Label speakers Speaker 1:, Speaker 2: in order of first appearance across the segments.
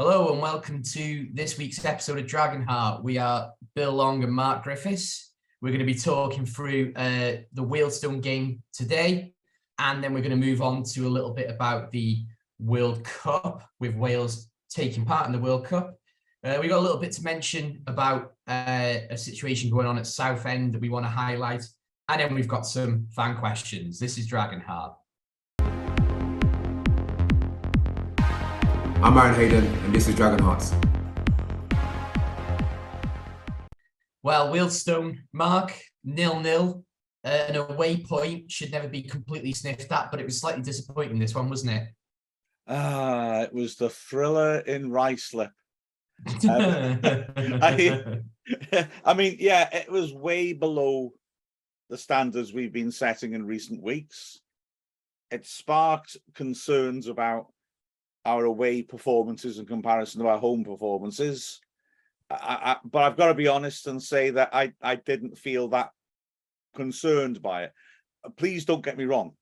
Speaker 1: Hello and welcome to this week's episode of Dragonheart. We are Bill Long and Mark Griffiths. We're going to be talking through the Wealdstone game today, and then we're going to move on to a little bit about the World Cup, with Wales taking part in the World Cup. We got a little bit to mention about a situation going on at Southend that we want to highlight, and then we've got some fan questions. This is Dragonheart.
Speaker 2: I'm Aaron Hayden, and this is Dragonheart.
Speaker 1: Well, Wealdstone, Mark, 0-0. An away point should never be completely sniffed at, but it was slightly disappointing, this one, wasn't it?
Speaker 3: It was the thriller in Ruislip. I mean, yeah, it was way below the standards we've been setting in recent weeks. It sparked concerns about our away performances in comparison to our home performances. But I've got to be honest and say that I didn't feel that concerned by it. Please don't get me wrong.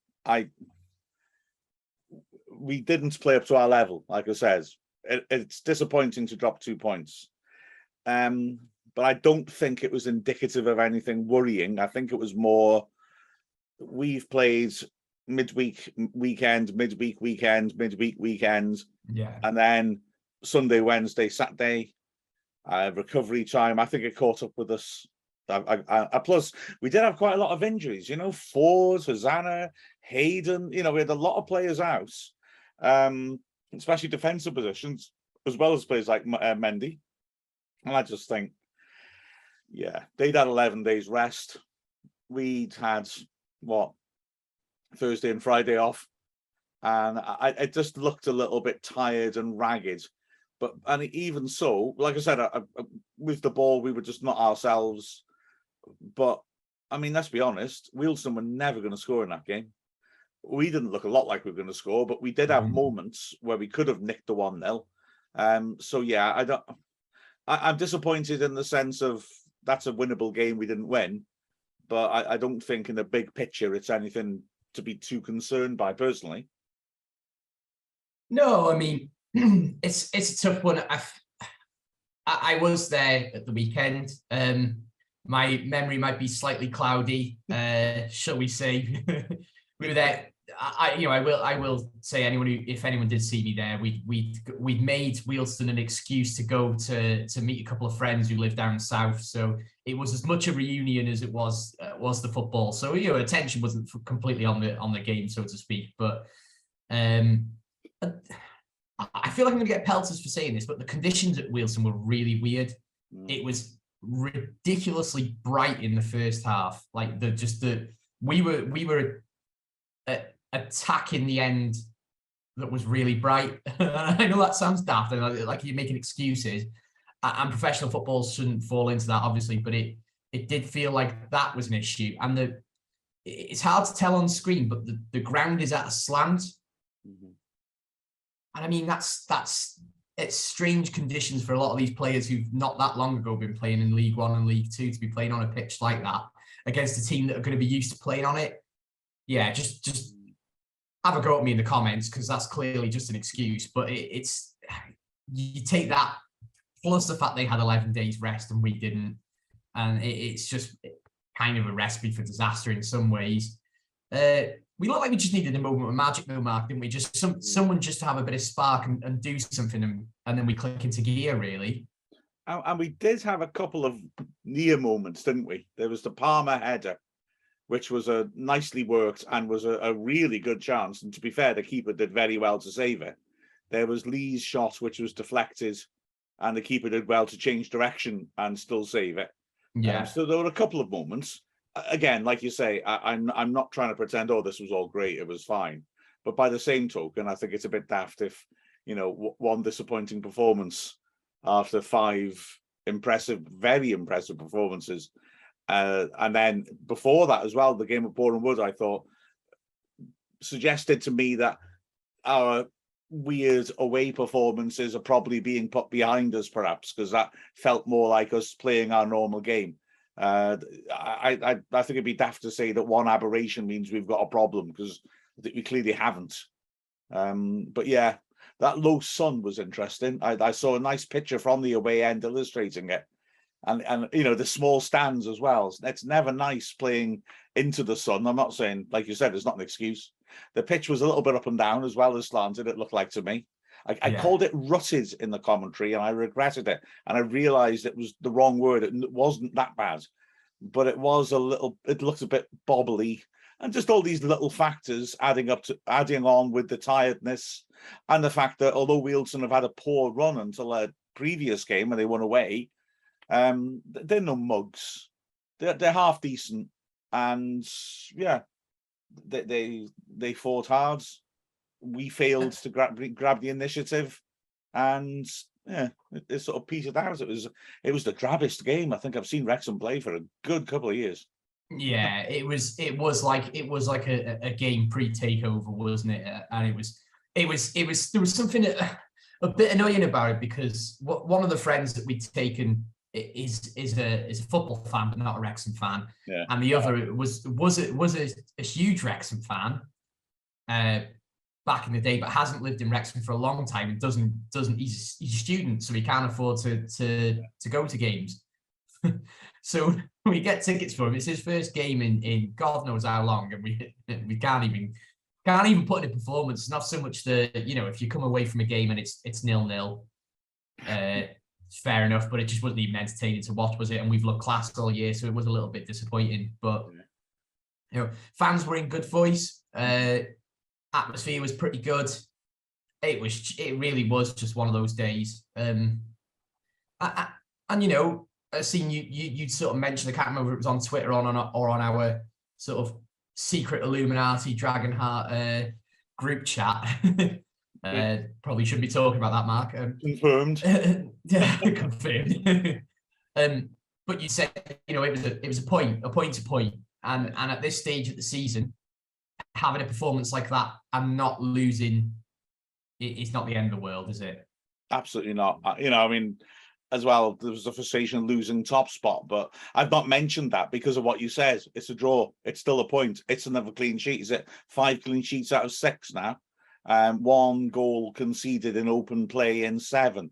Speaker 3: We didn't play up to our level, like I said. It's disappointing to drop 2 points. But I don't think it was indicative of anything worrying. I think it was more, we've played midweek weekend, midweek weekend, midweek weekend, and then Sunday, Wednesday, Saturday, recovery time. I think it caught up with us. Plus, we did have quite a lot of injuries. Ford, Hosanna, Hayden. We had a lot of players out, especially defensive positions, as well as players like Mendy. And I just think, yeah, they'd had 11 days rest. We'd had Thursday and Friday off, and I just looked a little bit tired and ragged. And even so, like I said, with the ball, we were just not ourselves. But I mean, let's be honest, Wealdstone were never going to score in that game. We didn't look a lot like we were going to score, but we did have moments where we could have nicked the 1-0. So yeah, I'm disappointed in the sense of that's a winnable game we didn't win, but I don't think in the big picture it's anything to be too concerned by personally.
Speaker 1: No, I mean, it's a tough one. I was there at the weekend. My memory might be slightly cloudy, shall we say? We were there. I will say, if anyone did see me there, we'd made Wealdstone an excuse to go to meet a couple of friends who live down south. So it was as much a reunion as it was the football. So attention wasn't completely on the game, so to speak. But I feel like I'm going to get pelters for saying this, but the conditions at Wealdstone were really weird. It was ridiculously bright in the first half. Like we were attacking the end that was really bright. I know that sounds daft, and like you're making excuses, and professional football shouldn't fall into that, obviously, but it did feel like that was an issue. And it's hard to tell on screen, but the ground is at a slant. And I mean, it's strange conditions for a lot of these players who've not that long ago been playing in League One and League Two to be playing on a pitch like that against a team that are going to be used to playing on it. Yeah, just have a go at me in the comments, because that's clearly just an excuse. But it's you take that plus the fact they had 11 days rest and we didn't, and it's just kind of a recipe for disaster in some ways. We looked like we just needed a moment of magic, though, Mark, didn't we? Just someone just to have a bit of spark and do something, and then we click into gear, really.
Speaker 3: And we did have a couple of near moments, didn't we? There was the Palmer header, which was a nicely worked and was a really good chance. And to be fair, the keeper did very well to save it. There was Lee's shot, which was deflected, and the keeper did well to change direction and still save it.
Speaker 1: Yeah.
Speaker 3: So there were a couple of moments. Again, like you say, I'm not trying to pretend, this was all great, it was fine. But by the same token, I think it's a bit daft if, one disappointing performance after 5 very impressive performances. And then before that as well, the game at Boreham Wood, I thought, suggested to me that our weird away performances are probably being put behind us, perhaps, because that felt more like us playing our normal game. I think it'd be daft to say that one aberration means we've got a problem, because we clearly haven't. But yeah, that low sun was interesting. I saw a nice picture from the away end illustrating it. And you know, the small stands as well. It's never nice playing into the sun. I'm not saying, like you said, it's not an excuse. The pitch was a little bit up and down as well as slanted, it looked like to me. I called it rutted in the commentary and I regretted it. And I realized it was the wrong word. It wasn't that bad, but it was it looked a bit bobbly. And just all these little factors adding on with the tiredness and the fact that although Wealdstone have had a poor run until a previous game when they won away, they're no mugs. They're half decent, and yeah, they fought hard. We failed to grab the initiative, and yeah, it sort of petered out. It was the drabbest game I think I've seen Wrexham play for a good couple of years.
Speaker 1: Yeah, it was like a game pre-takeover, wasn't it? And there was something a bit annoying about it, because one of the friends that we'd taken is a football fan but not a Wrexham fan, and the other was a huge Wrexham fan back in the day, but hasn't lived in Wrexham for a long time and doesn't he's a student, so he can't afford to go to games. So we get tickets for him. It's his first game in God knows how long, and we can't even put in a performance. It's not so much if you come away from a game and it's 0-0, it's fair enough, but it just wasn't even entertaining to watch, was it? And we've looked class all year, so it was a little bit disappointing. But fans were in good voice. Atmosphere was pretty good. It really was just one of those days. And I've seen you sort of mentioned, I can't remember if it was on Twitter or on our sort of secret Illuminati Dragonheart group chat. Probably shouldn't be talking about that, Mark.
Speaker 3: Confirmed.
Speaker 1: Yeah, confirmed. But you said, it was a point to point. And at this stage of the season, having a performance like that and not losing, it's not the end of the world, is it?
Speaker 3: Absolutely not. I mean, as well, there was a frustration of losing top spot, but I've not mentioned that because of what you said. It's a draw. It's still a point. It's another clean sheet. Is it 5 clean sheets out of 6 now? 1 goal conceded in open play in 7.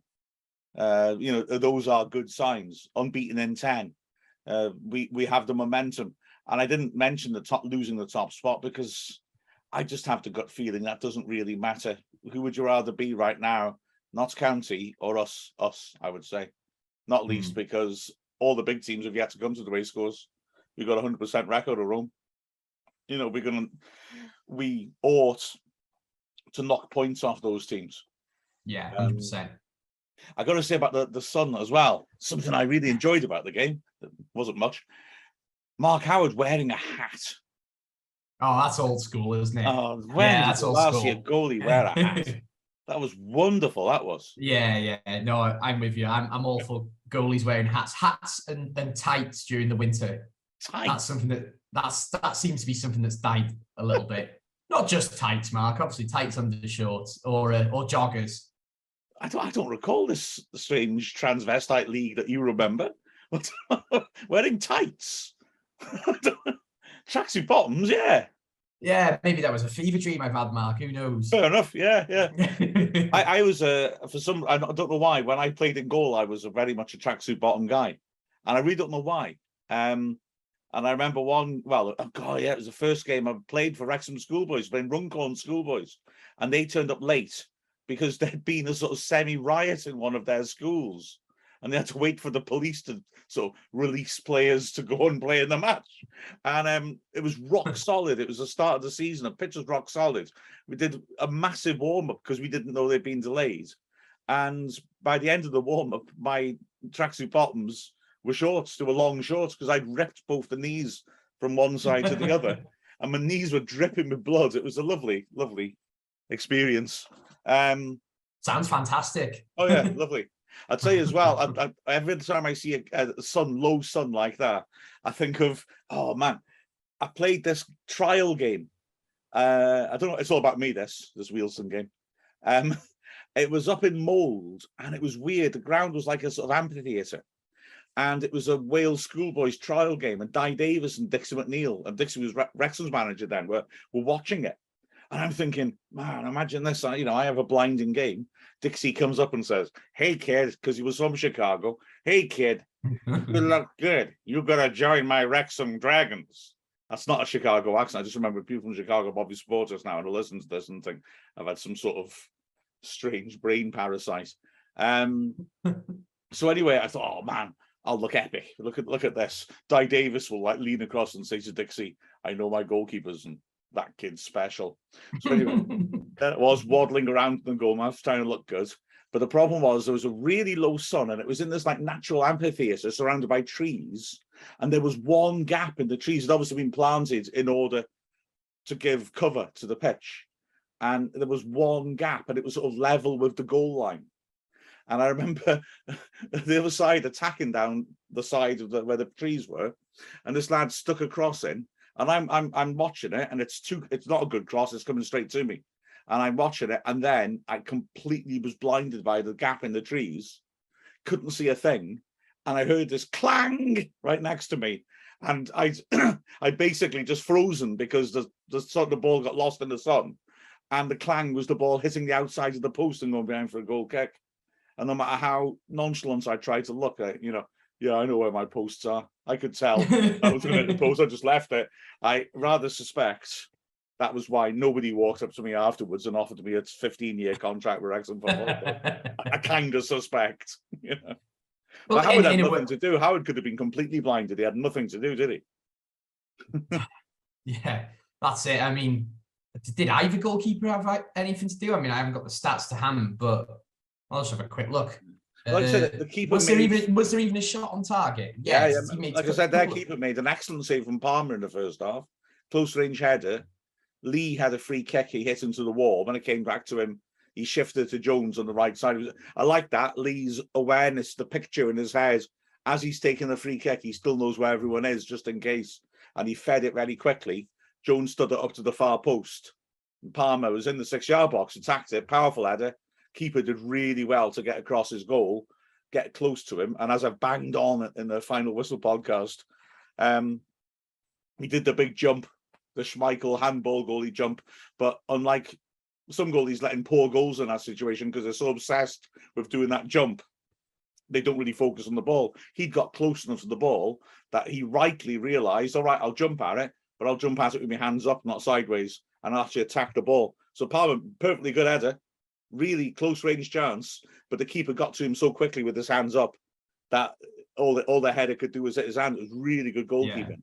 Speaker 3: Those are good signs. Unbeaten in 10. We have the momentum. And I didn't mention losing the top spot because I just have the gut feeling that doesn't really matter. Who would you rather be right now? Notts County or us, I would say. Not least because all the big teams have yet to come to the racecourse. We've got a 100% record of Rome. We ought to knock points off those teams.
Speaker 1: Yeah, 100%.
Speaker 3: I got to say about the sun as well. Something I really enjoyed about the game. It wasn't much. Mark Howard wearing a hat.
Speaker 1: Oh, that's old school, isn't it?
Speaker 3: Oh, that's old school. Last year goalie wear a hat. That was wonderful. That was.
Speaker 1: Yeah. No, I'm with you. I'm all for goalies wearing hats and tights during the winter.
Speaker 3: Tights.
Speaker 1: That's something that seems to be something that's died a little bit. Not just tights, Mark. Obviously, tights under the shorts or joggers.
Speaker 3: I don't recall this strange transvestite league that you remember. Wearing tights. Tracksuit bottoms, yeah.
Speaker 1: Yeah, maybe that was a fever dream I've had, Mark. Who knows?
Speaker 3: Fair enough. Yeah. I was I don't know why. When I played in goal, I was very much a tracksuit bottom guy, and I really don't know why. And I remember it was the first game I played for Wrexham Schoolboys, playing Runcorn Schoolboys, and they turned up late because there'd been a sort of semi-riot in one of their schools. And they had to wait for the police to sort of release players to go and play in the match. And it was rock solid. It was the start of the season. The pitch was rock solid. We did a massive warm-up because we didn't know they'd been delayed. And by the end of the warm-up, my tracksuit bottoms were shorts. They were long shorts because I'd ripped both the knees from one side to the other. And my knees were dripping with blood. It was a lovely, lovely experience.
Speaker 1: Sounds fantastic.
Speaker 3: Oh, yeah, lovely. I'd say as well, every time I see a low sun like that, I think of, oh man, I played this trial game. I don't know, it's all about me, this Wealdstone game. It was up in Mould, and it was weird. The ground was like a sort of amphitheatre. And it was a Wales Schoolboys trial game, and Di Davis and Dixie McNeil, and Dixie was Wrexham's manager then, were watching it. And I'm thinking, man, imagine this. I have a blinding game. Dixie comes up and says, "Hey, kid," because he was from Chicago. "Hey, kid, you look good. You got to join my Wrexham Dragons." That's not a Chicago accent. I just remember people from Chicago probably support us now and listen to this and think I've had some sort of strange brain parasite. So anyway, I thought, oh man, I'll look epic. Look at this. Di Davis will like lean across and say to Dixie, "I know my goalkeepers and that kid's special." So anyway, I was waddling around the goalmouth trying to look good. But the problem was there was a really low sun and it was in this like natural amphitheatre surrounded by trees. And there was one gap in the trees that obviously been planted in order to give cover to the pitch. And there was one gap and it was sort of level with the goal line. And I remember the other side attacking down the side of where the trees were, and this lad stuck a cross in, and I'm watching it, and it's not a good cross, it's coming straight to me, and I'm watching it, and then I completely was blinded by the gap in the trees, couldn't see a thing, and I heard this clang right next to me, and I basically just frozen because the ball got lost in the sun, and the clang was the ball hitting the outside of the post and going behind for a goal kick. And no matter how nonchalant I tried to look at, yeah, I know where my posts are. I could tell I was going to hit the post. I just left it. I rather suspect that was why nobody walked up to me afterwards and offered me a 15-year contract with Wrexham football. I kind of suspect,
Speaker 1: Well,
Speaker 3: But Howard had nothing to do. Howard could have been completely blinded. He had nothing to do, did he?
Speaker 1: Yeah, that's it. I mean, did either goalkeeper have anything to do? I mean, I haven't got the stats to hand, but I'll just have a quick look.
Speaker 3: Like I said, the keeper
Speaker 1: was there even a shot on target?
Speaker 3: Yeah. Like I said, their keeper made an excellent save from Palmer in the first half. Close range header. Lee had a free kick he hit into the wall. When it came back to him, he shifted to Jones on the right side. I like that. Lee's awareness, the picture in his head, as he's taking the free kick, he still knows where everyone is just in case. And he fed it very quickly. Jones stood it up to the far post. Palmer was in the 6-yard box, attacked it, powerful header. Keeper did really well to get across his goal, get close to him. And as I've banged on in the Final Whistle podcast, he did the big jump, the Schmeichel handball goalie jump. But unlike some goalies letting poor goals in that situation because they're so obsessed with doing that jump, they don't really focus on the ball. He'd got close enough to the ball that he rightly realised, all right, I'll jump at it, but I'll jump at it with my hands up, not sideways, and I'll actually attack the ball. So Palmer, perfectly good header, really close range chance, but the keeper got to him so quickly with his hands up that all the header could do was hit his hand. It was really good goalkeeping. Yeah.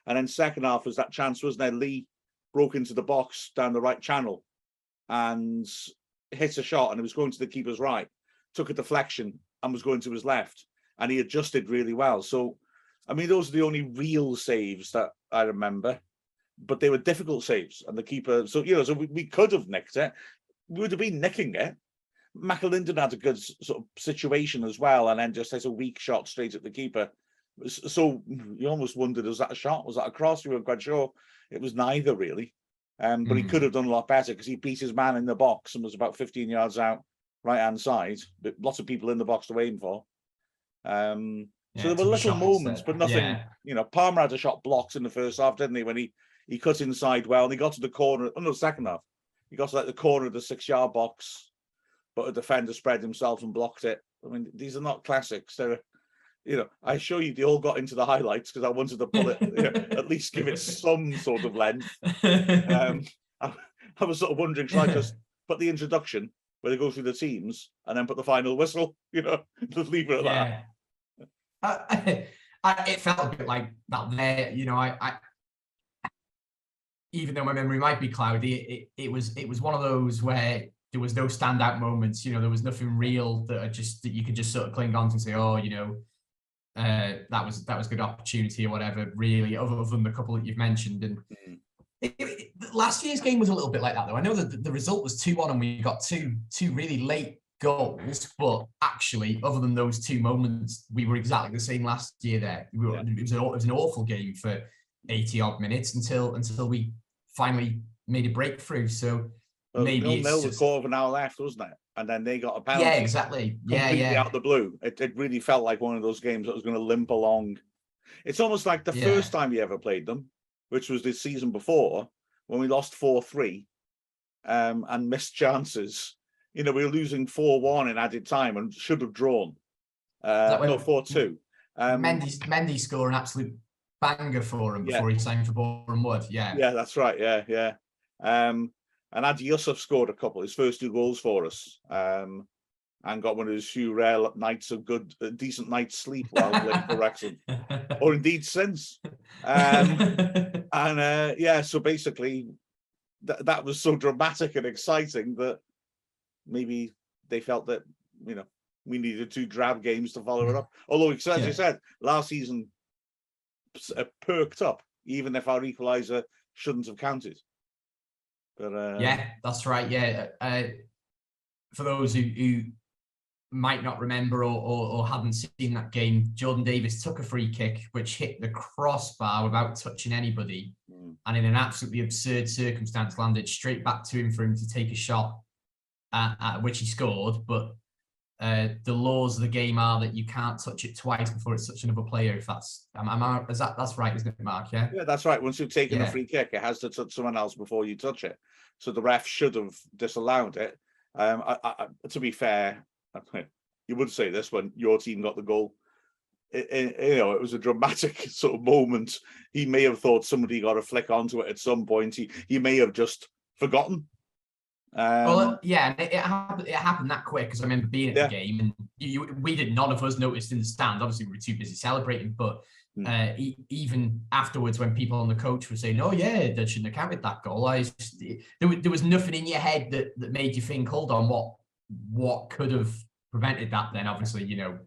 Speaker 3: And then second half was that chance, wasn't there? Lee broke into the box down the right channel and hit a shot, and it was going to the keeper's right, took a deflection and was going to his left, and he adjusted really well. So, I mean, those are the only real saves that I remember, but they were difficult saves, and the keeper, so we could have nicked it. We would have been nicking it. McAlinden had a good sort of situation as well, and then just has a weak shot straight at the keeper. So you almost wondered, was that a shot? Was that a cross? You weren't quite sure. It was neither, really. But he could have done a lot better because he beat his man in the box and was about 15 yards out, right-hand side. But lots of people in the box to aim for. So there were little moments, but nothing. Yeah. Palmer had a shot blocked in the first half, didn't he? When he cut inside well, and he got to the corner. Oh no, second half. He got to like the corner of the 6-yard box, but a defender spread himself and blocked it. I mean, these are not classics. They're, I show you they all got into the highlights because I wanted to pull it, at least give it some sort of length. I was sort of wondering, should I just put the introduction where they go through the teams and then put the final whistle? Just leave it at
Speaker 1: that. It felt a bit like that there. I even though my memory might be cloudy, it was one of those where there was no standout moments. There was nothing real that you could just sort of cling on to and say, oh, that was a good opportunity or whatever. Really, other than the couple that you've mentioned. And last year's game was a little bit like that, though. I know that the result was 2-1, and we got two really late goals, but actually, other than those two moments, we were exactly the same last year. There, it was an awful game for 80 odd minutes until we finally made a breakthrough. So maybe it's
Speaker 3: just... a quarter of an hour left, wasn't it? And then they got a penalty.
Speaker 1: Yeah, exactly.
Speaker 3: Completely out of the blue. It really felt like one of those games that was going to limp along. It's almost like the first time you ever played them, which was the season before when we lost 4-3, and missed chances. You know, we were losing 4-1 in added time and should have drawn. No, 4-2.
Speaker 1: Mendy scored an absolute banger for him before he signed for Boreham Wood.
Speaker 3: Yeah, that's right. Yeah. And Adi Yusuf scored a couple, his first 2 goals for us, and got one of his few rare nights of decent night's sleep while playing for Wrexham, or indeed since. So basically, that was so dramatic and exciting that maybe they felt that, you know, we needed 2 drab games to follow it up. Although, as you said, last season perked up, even if our equaliser shouldn't have counted. But
Speaker 1: yeah, that's right. Yeah, for those who might not remember or hadn't seen that game, Jordan Davis took a free kick which hit the crossbar without touching anybody, and in an absolutely absurd circumstance landed straight back to him for him to take a shot, at which he scored. But the laws of the game are that you can't touch it twice before it's touched another player. If that's that's right, isn't it, Mark? Yeah,
Speaker 3: that's right. Once you've taken a free kick, it has to touch someone else before you touch it. So the ref should have disallowed it. To be fair, you would say this when your team got the goal. It was a dramatic sort of moment. He may have thought somebody got a flick onto it at some point. He may have just forgotten.
Speaker 1: And it happened that quick, because I remember being at the game, and none of us noticed in the stand. Obviously, we were too busy celebrating, but even afterwards, when people on the coach were saying, "Oh yeah, they shouldn't have counted that goal," there was nothing in your head that made you think, "Hold on, what could have prevented that?" Then obviously, you know,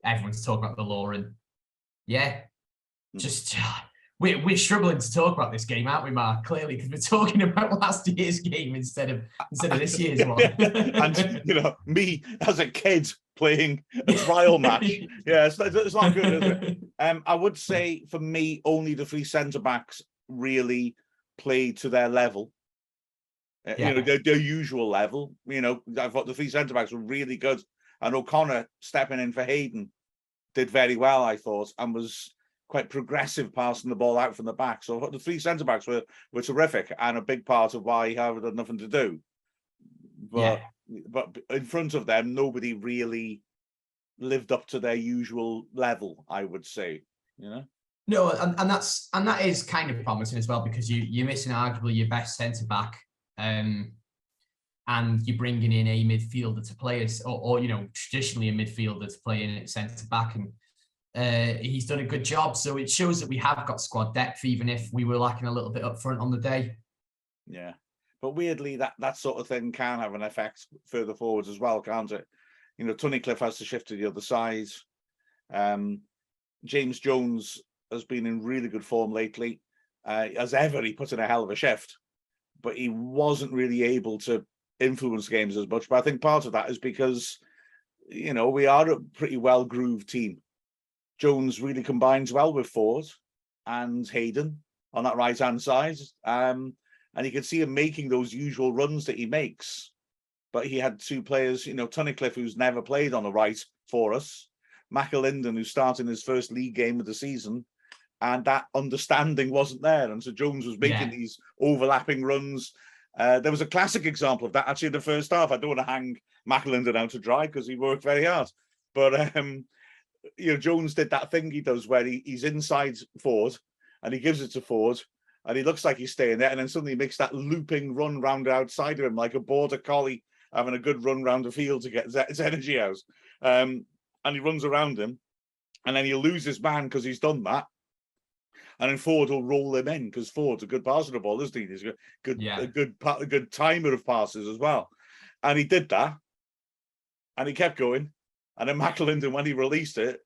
Speaker 1: everyone's talking about the law, and just. We're struggling to talk about this game, aren't we, Mark? Clearly, because we're talking about last year's game instead of this year's one.
Speaker 3: And you know, me as a kid playing a trial match, it's not good, is it? I would say for me, only the 3 centre backs really played to their level. You know, their usual level. You know, I thought the 3 centre backs were really good, and O'Connor stepping in for Hayden did very well, I thought, and was quite progressive passing the ball out from the back. So the 3 centre backs were terrific, and a big part of why Harvard had nothing to do. But in front of them, nobody really lived up to their usual level, I would say. You know.
Speaker 1: No, and that is kind of promising as well, because you're missing arguably your best centre back, and you're bringing in a midfielder to play us, or you know, traditionally a midfielder to play in at centre back, and he's done a good job. So it shows that we have got squad depth, even if we were lacking a little bit up front on the day.
Speaker 3: Yeah, but weirdly, that sort of thing can have an effect further forwards as well, can't it? You know, Tunnicliffe has to shift to the other side. James Jones has been in really good form lately. As ever, he put in a hell of a shift, but he wasn't really able to influence games as much. But I think part of that is because, you know, we are a pretty well-grooved team. Jones really combines well with Ford and Hayden on that right-hand side. And you can see him making those usual runs that he makes. But he had 2 players, you know, Tunnicliffe, who's never played on the right for us, McAlinden, who's starting his first league game of the season, and that understanding wasn't there. And so Jones was making these overlapping runs. There was a classic example of that actually in the first half. I don't want to hang McAlinden out to dry because he worked very hard. But you know, Jones did that thing he does where he's inside Ford and he gives it to Ford and he looks like he's staying there, and then suddenly he makes that looping run round outside of him like a border collie having a good run round the field to get his energy out. And he runs around him, and then he'll lose his man because he's done that. And then Ford will roll him in because Ford's a good passer of the ball, isn't he? He's a good timer of passes as well. And he did that, and he kept going. And then McAlinden, when he released it,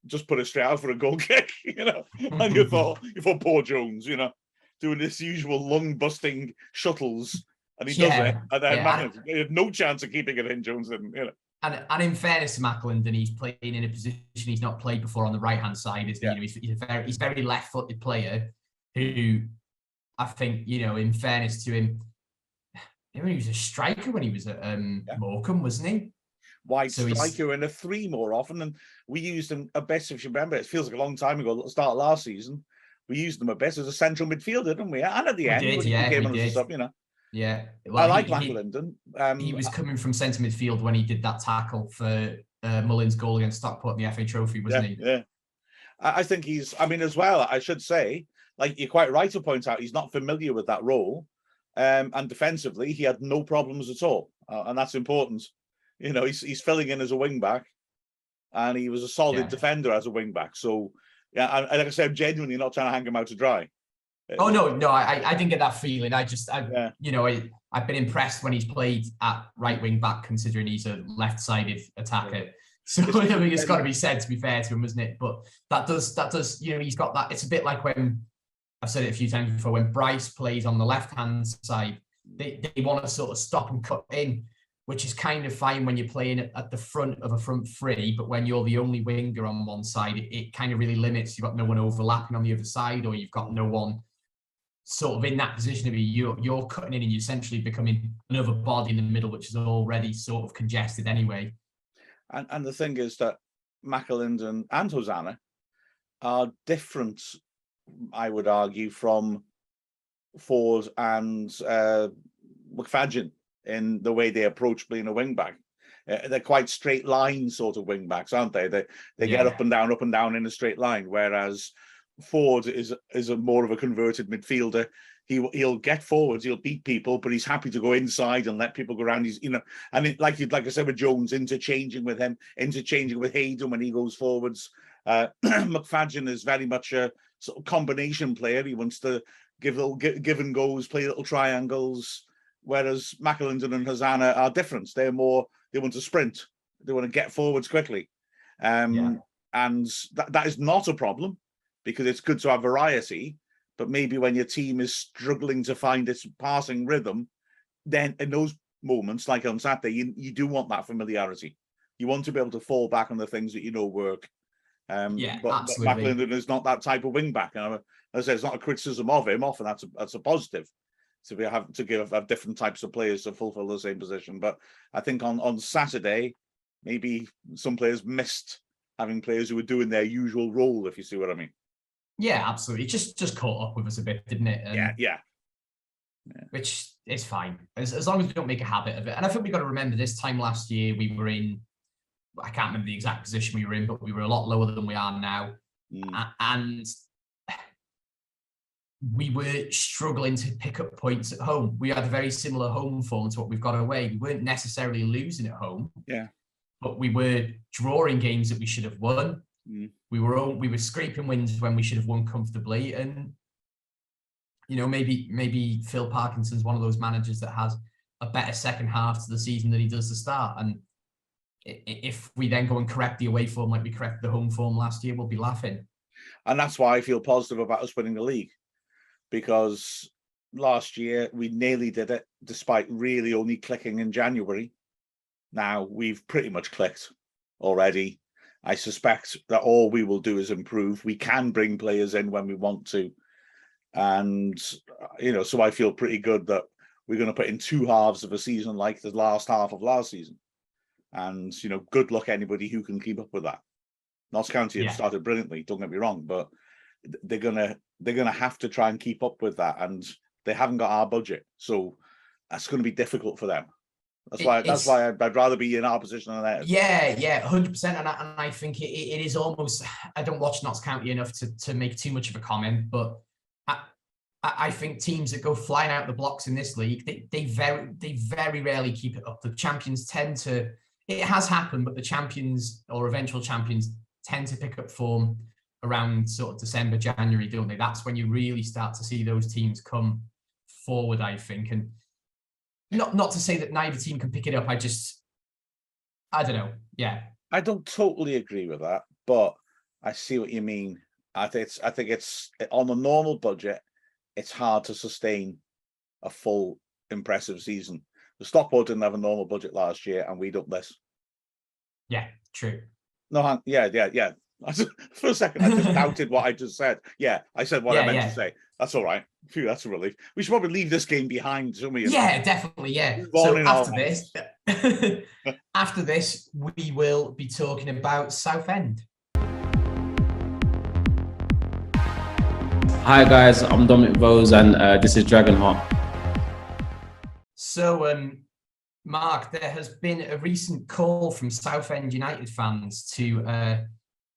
Speaker 3: just put it straight out for a goal kick, you know. And you thought poor Jones, you know, doing this usual lung-busting shuttles, and he does it. And then McAlinden, he had no chance of keeping it in. Jones didn't, you know.
Speaker 1: And in fairness to McAlinden, he's playing in a position he's not played before on the right-hand side. Isn't he? You know, he's a very left-footed player who, I think, you know, in fairness to him, he was a striker when he was at Morecambe, wasn't he?
Speaker 3: Wide striker and a 3 more often, and we used him a bit. If you remember, it feels like a long time ago, at the start of last season, we used him a bit as a central midfielder, didn't we? And at the end,
Speaker 1: did,
Speaker 3: when he came on as a sub,
Speaker 1: Yeah,
Speaker 3: well, I like McAlinden.
Speaker 1: He was coming from centre midfield when he did that tackle for Mullins' goal against Stockport in the FA Trophy, wasn't he?
Speaker 3: Yeah. I think he's, as well, I should say, like you're quite right to point out, he's not familiar with that role. And defensively, he had no problems at all. And that's important. He's filling in as a wing back, and he was a solid defender as a wing back. So, yeah, and like I said, I'm genuinely not trying to hang him out to dry.
Speaker 1: Oh no, I didn't get that feeling. I've been impressed when he's played at right wing back, considering he's a left-sided attacker. Yeah. So it's got to be said, to be fair to him, isn't it? But that does, he's got that. It's a bit like when I've said it a few times before, when Bryce plays on the left-hand side, they want to sort of stop and cut in, which is kind of fine when you're playing at the front of a front three, but when you're the only winger on one side, it kind of really limits. You've got no one overlapping on the other side, or you've got no one sort of in that position to be you're cutting in and you're essentially becoming another body in the middle, which is already sort of congested anyway.
Speaker 3: And the thing is that McAlinden and Hosanna are different, I would argue, from Ford and McFadden in the way they approach playing a wing back. They're quite straight line sort of wing backs, aren't they? They get up and down in a straight line, whereas Ford is a more of a converted midfielder. He'll get forwards, he'll beat people, but he's happy to go inside and let people go around. He's like I said with Jones, interchanging with him, interchanging with Hayden when he goes forwards. McFadden is very much a sort of combination player. He wants to give little give and goes, play little triangles. Whereas McAlinden and Hosanna are different. They want to sprint. They want to get forwards quickly. And that is not a problem, because it's good to have variety. But maybe when your team is struggling to find its passing rhythm, then in those moments, like on Saturday, you do want that familiarity. You want to be able to fall back on the things that work. But McAlinden is not that type of wing back. And as I say, it's not a criticism of him. Often that's a positive to have different types of players to fulfill the same position. But I think on Saturday, maybe some players missed having players who were doing their usual role, if you see what I mean.
Speaker 1: Yeah, absolutely. It just caught up with us a bit, didn't it?
Speaker 3: Yeah.
Speaker 1: Which is fine, as long as we don't make a habit of it. And I think we've got to remember this time last year, we were in, I can't remember the exact position we were in, but we were a lot lower than we are now. And we were struggling to pick up points at home. We had a very similar home form to what we've got away. We weren't necessarily losing at home. Yeah. But we were drawing games that we should have won. We were scraping wins when we should have won comfortably, and maybe Phil Parkinson's one of those managers that has a better second half to the season than he does the start. And if we then go and correct the away form like we corrected the home form last year, we'll be laughing. And that's why I feel positive about us winning the league, because last year we nearly did it despite really only clicking in January. Now we've pretty much clicked already. I suspect that all we will do is improve. We can bring players in when we want to. And, so I feel pretty good that we're going to put in two halves of a season like the last half of last season. And, good luck anybody who can keep up with that. Notts County have started brilliantly, don't get me wrong, but they're gonna have to try and keep up with that. And they haven't got our budget. So that's going to be difficult for them. That's why I'd rather be in our position than theirs. Yeah, 100%. And I think it is almost, I don't watch Notts County enough to make too much of a comment, but I think teams that go flying out the blocks in this league, they very rarely keep it up. The champions tend to, it has happened, but the champions or eventual champions tend to pick up form around sort of December, January, don't they? That's when you really start to see those teams come forward, I think. And not to say that neither team can pick it up. I don't know. Yeah. I don't totally agree with that, but I see what you mean. I think it's on a normal budget, it's hard to sustain a full impressive season. The Stockport didn't have a normal budget last year, and we don't this. Yeah, true. No, yeah. For a second, I just doubted what I just said. Yeah, I said what I meant to say. That's all right. Phew, that's a relief. We should probably leave this game behind, shouldn't we? Yeah, definitely. Yeah. So after this, we will be talking about Southend.
Speaker 4: Hi guys, I'm Dominic Vose and this is Dragonheart.
Speaker 1: So, Mark, there has been a recent call from Southend United fans to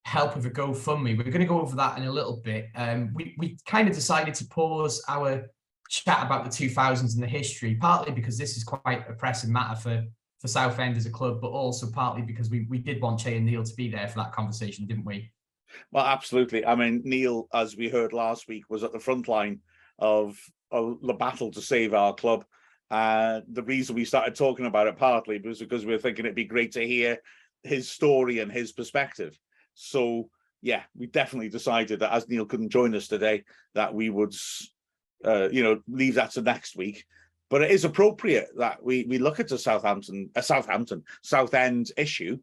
Speaker 1: help with a GoFundMe. We're going to go over that in a little bit. We kind of decided to pause our chat about the 2000s and the history, partly because this is quite a pressing matter for Southend as a club, but also partly because we did want Che and Neil to be there for that conversation, didn't we?
Speaker 3: Well, absolutely. I mean, Neil, as we heard last week, was at the front line of the battle to save our club. The reason we started talking about it partly was because we were thinking it'd be great to hear his story and his perspective. So, yeah, we definitely decided that as Neil couldn't join us today, that we would, leave that to next week. But it is appropriate that we look at the Southend issue,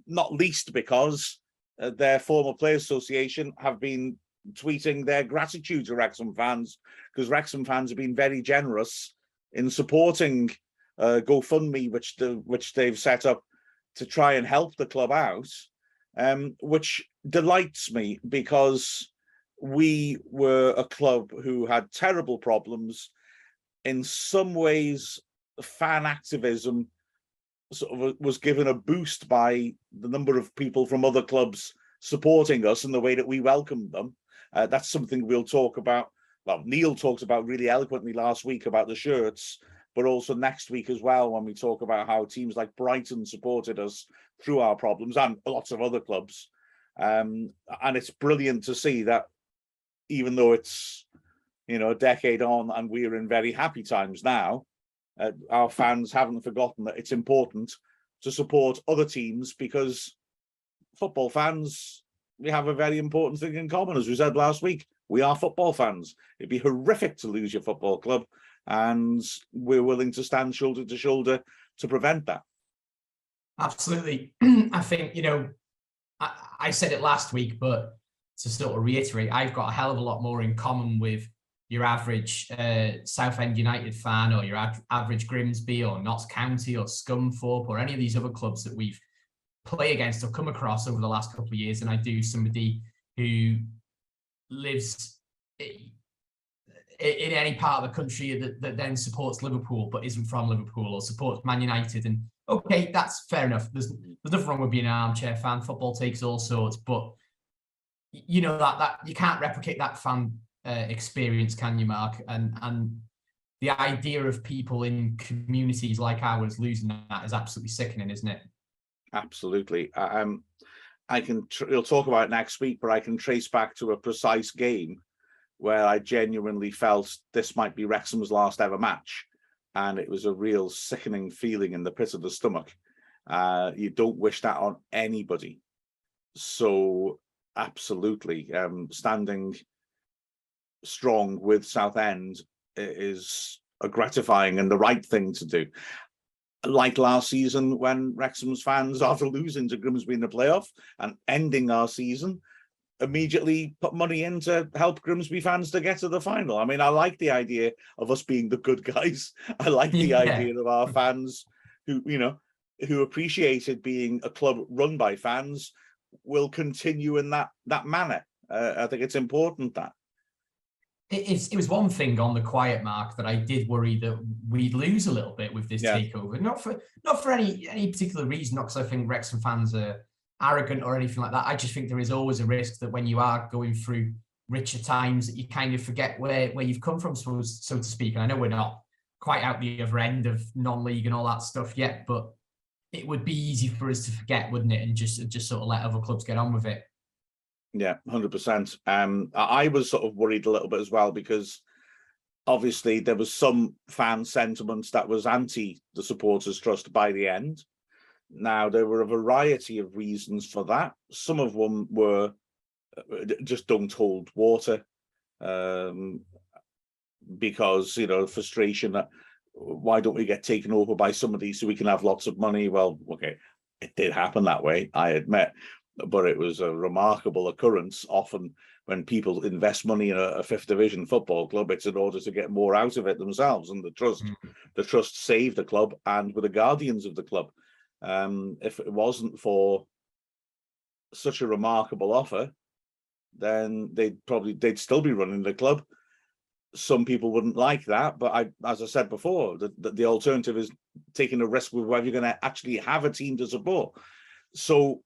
Speaker 3: not least because their former players association have been tweeting their gratitude to Wrexham fans, because Wrexham fans have been very generous in supporting GoFundMe, which they've set up to try and help the club out, which delights me because we were a club who had terrible problems. In some ways, fan activism sort of was given a boost by the number of people from other clubs supporting us and the way that we welcomed them. That's something we'll talk about. Well, Neil talked about really eloquently last week about the shirts, but also next week as well, when we talk about how teams like Brighton supported us through our problems and lots of other clubs. And it's brilliant to see that even though it's, a decade on and we're in very happy times now, our fans haven't forgotten that it's important to support other teams, because football fans, we have a very important thing in common. As we said last week, we are football fans. It'd be horrific to lose your football club, and we're willing to stand shoulder to shoulder to prevent that.
Speaker 1: Absolutely. I think, I said it last week, but to sort of reiterate, I've got a hell of a lot more in common with your average Southend United fan, or your average Grimsby or Notts County or Scunthorpe or any of these other clubs that we've played against or come across over the last couple of years, than I do somebody who lives in any part of the country that then supports Liverpool but isn't from Liverpool, or supports Man United. And okay, that's fair enough. There's nothing wrong with being an armchair fan. Football takes all sorts, but that you can't replicate that fan experience, can you, Mark? And the idea of people in communities like ours losing that is absolutely sickening, isn't it?
Speaker 3: Absolutely. You'll talk about it next week, but I can trace back to a precise game where I genuinely felt this might be Wrexham's last ever match, and it was a real sickening feeling in the pit of the stomach. You don't wish that on anybody. So absolutely, standing strong with Southend is a gratifying and the right thing to do. Like last season, when Wrexham's fans, after losing to Grimsby in the playoff and ending our season, immediately put money in to help Grimsby fans to get to the final. I mean, I like the idea of us being the good guys. I like the idea of our fans who appreciated being a club run by fans will continue in that manner. I think it's important that.
Speaker 1: It was one thing on the quiet, Mark, that I did worry that we'd lose a little bit with this takeover. Not for any particular reason, not because I think Wrexham fans are arrogant or anything like that. I just think there is always a risk that when you are going through richer times, that you kind of forget where you've come from, so to speak. And I know we're not quite out the other end of non-league and all that stuff yet, but it would be easy for us to forget, wouldn't it? And just sort of let other clubs get on with it.
Speaker 3: Yeah, 100%. I was sort of worried a little bit as well, because obviously there was some fan sentiments that was anti the supporters trust by the end. Now, there were a variety of reasons for that. Some of them were just don't hold water, because, frustration that why don't we get taken over by somebody so we can have lots of money? Well, okay, it did happen that way, I admit. But it was a remarkable occurrence. Often when people invest money in a fifth division football club, it's in order to get more out of it themselves. And the trust saved the club and were the guardians of the club. If it wasn't for such a remarkable offer, then they'd still be running the club. Some people wouldn't like that, but as I said before, the alternative is taking a risk with whether you're going to actually have a team to support. So